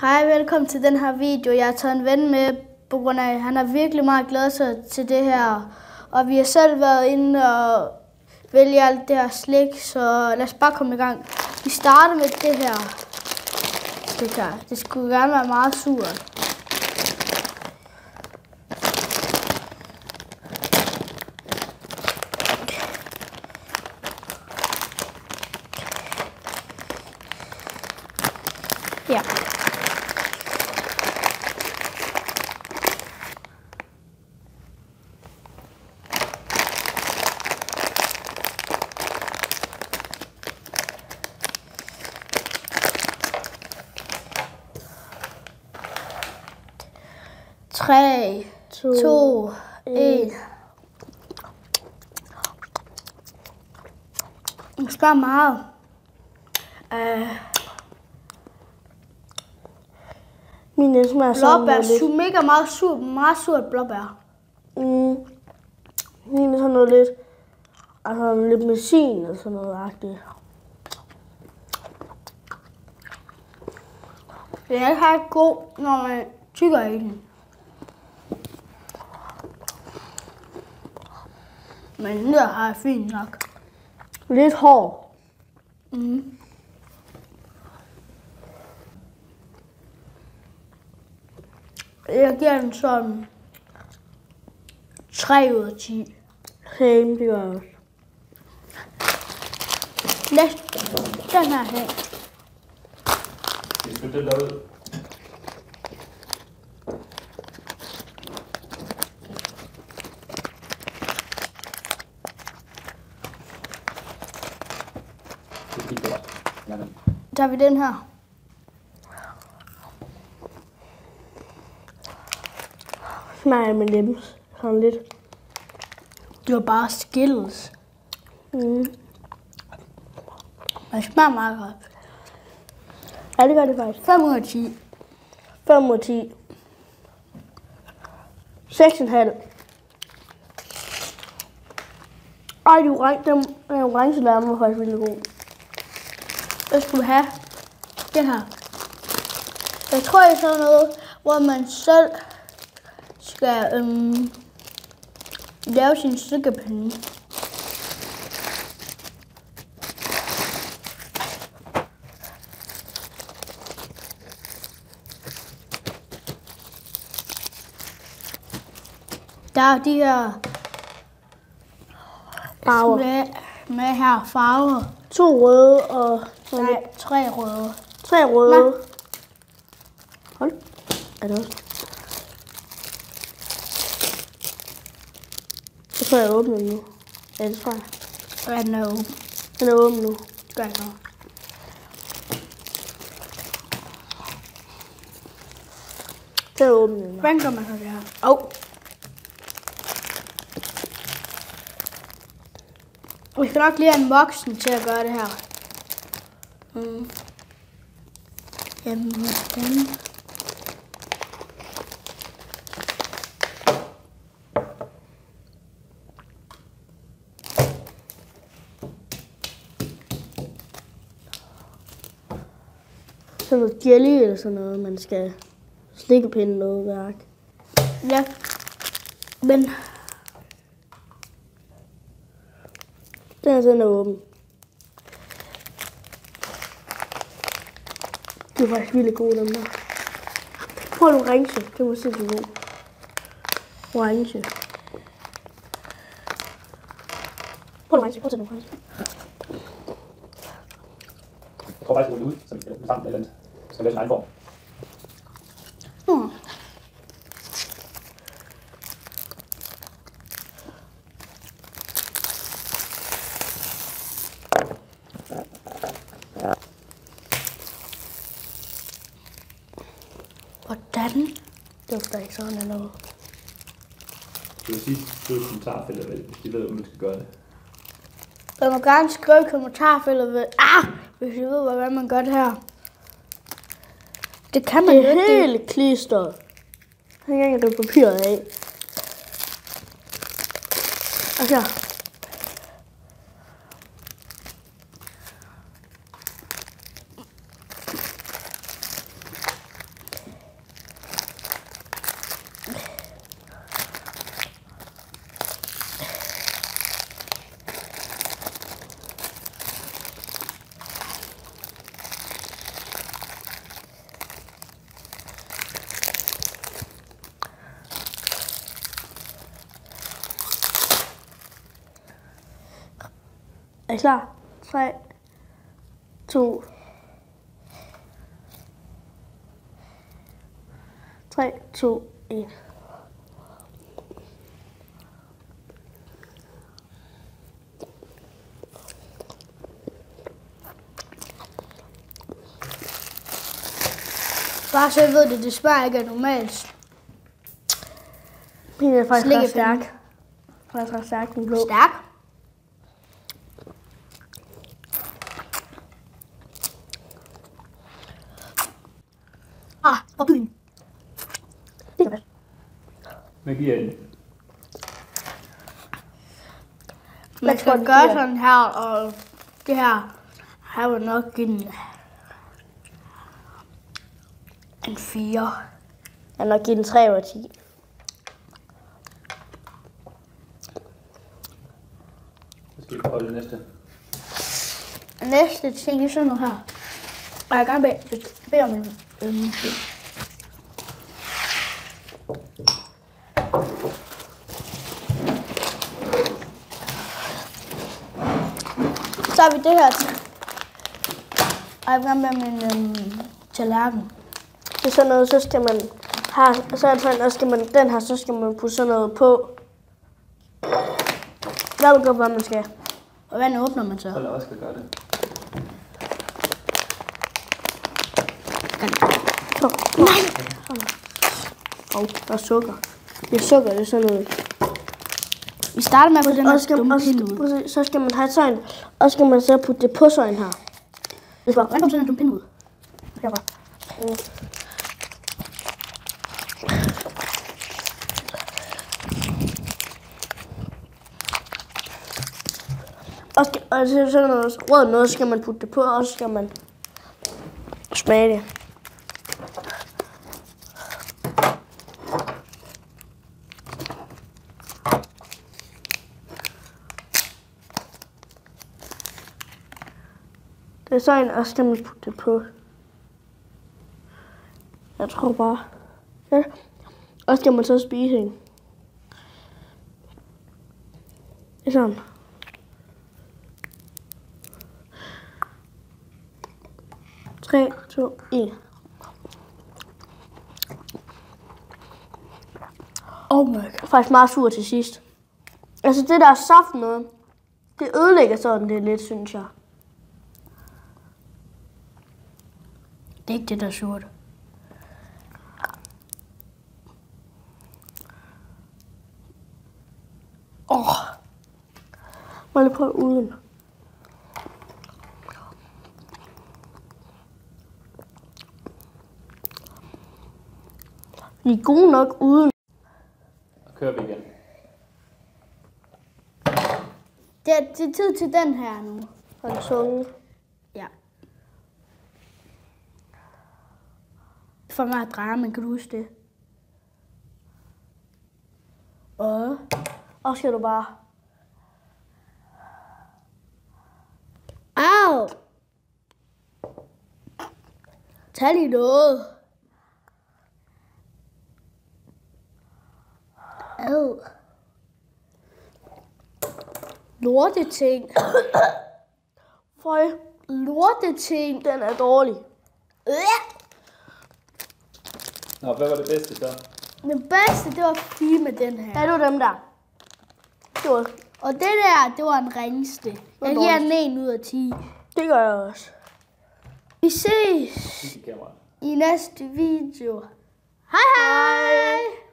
Hej, velkommen til den her video. Jeg har taget en ven med, på grund af, at han har virkelig meget glædet sig til det her. Og vi har selv været inde og vælge alt det her slik, så lad os bare komme i gang. Vi starter med det her. Det skulle gerne være meget surt. Ja. Tre, to, en. Det smager meget. Min smager blåbær, mega meget surt blåbær. Min er sådan noget lidt, altså lidt medicin og sådan noget-agtigt. Det er ikke god, når man tykker i den. Men den der har fint nok. Lidt hård. Jeg giver den sådan 3 ud af 10. Same, det gør jeg også. Næste, den her her. Vi skal det derud. Der har vi den her. Smager med Skittles. Sådan lidt. Det var bare Skittles. Det smager meget godt. Ja, det gør det faktisk. 5 ud af 10. 5 ud af 10. 6,5. Ej, den orange der var faktisk virkelig god. Jeg skulle have det her. Jeg tror, det er sådan noget, hvor man selv skal lave sin stykkepinde. Der er de her farver. Med her farver. 2 røde og... Nej, 3 røde. 3 røde. Nå. Hold. Er det også? Jeg tror, jeg åbner den nu. Ja, det tror jeg. Ja, den er åben. Den er åben nu. Gør jeg noget. Den er åben nu. Hvordan gør man så det her? Vi skal nok lige have en voksen til at gøre det her. Jamen, hvordan? Sådan noget jelly eller sådan noget, man skal slikkepinde noget værk. Ja, men Den er åben. Det er faktisk virkelig gode, dem der. Prøv en orange. Det må sindssygt god. Orange. Prøv en orange. Prøv at tage en orange. Jeg tror faktisk, at det ud, så vi skal sammen med et eller andet. Så skal vi lave sin egen form. hvordan? Dufter ikke sådan eller noget. Du vil sige, du er i kommentarfeltet, vel, hvis de ved, hvordan du skal gøre det. Jeg må gerne skrive i kommentarfeltet, hvis I ved, hvordan man gør det her. Det kan man jo Det ikke. er helt klistret. Jeg kan ikke rive papiret af. Og så. Er I klar? 3, 2, 3, 2, 1. Bare så jeg ved det, det smager ikke af normalt. Min er faktisk ret Slikkepinde. stærk. Faktisk ret stærk, den blå. Stærk. Fra byen. Det er godt. Hvad giver den? Man skal gøre sådan her, og det her var nok en 4. Jeg vil nok give den 3 over 10. Så skal vi prøve det næste. Næste ting er sådan noget her. Og jeg kan bede om en Så har vi det her til. Og jeg vil gerne med min tallerken. Det er sådan noget, så skal man have, og så er det sådan, og skal man, den her, så skal man putte sådan noget på. Jeg ved godt, hvad man skal. Og hvordan åbner man så? Så lad os skal gøre det. Der er sukker. Det er sukker, det er sådan noget. Vi starter med at putte den Og her dumme pinde ud. så skal man have sådan, og så skal man så putte det på sådan her. Hvordan kommer sådan en dumme pinde ud? Herfra. Og så sådan noget rød noget, så skal man putte det på, og så skal man smage det. Det er sådan, og så skal man putte det på. Jeg tror bare. Ja. Og så skal man så spise en. Det er sådan. Tre, to, 1. Oh my god. Jeg er faktisk meget sur til sidst. Altså det der saft noget, det ødelægger sådan det lidt, synes jeg. Det er ikke det, der er surt. Må jeg lige prøve uden. Vi er gode nok uden. Og kører vi igen. Det er tid til den her nu. Og tunge. Ja. For mig at dreje, men kan du huske det? Og skal du bare. Au! Tag lige noget. Ad. Lorteting. Føj, Lorteting. den er dårlig. Nå, hvad var det bedste så? Det bedste, det var fint med den her. Ja, det var dem der. Det var. Og det der, det var den ringeste. Jeg giver den 1 ud af 10. Det gør jeg også. Vi ses I kameraet. i næste video. Hej hej!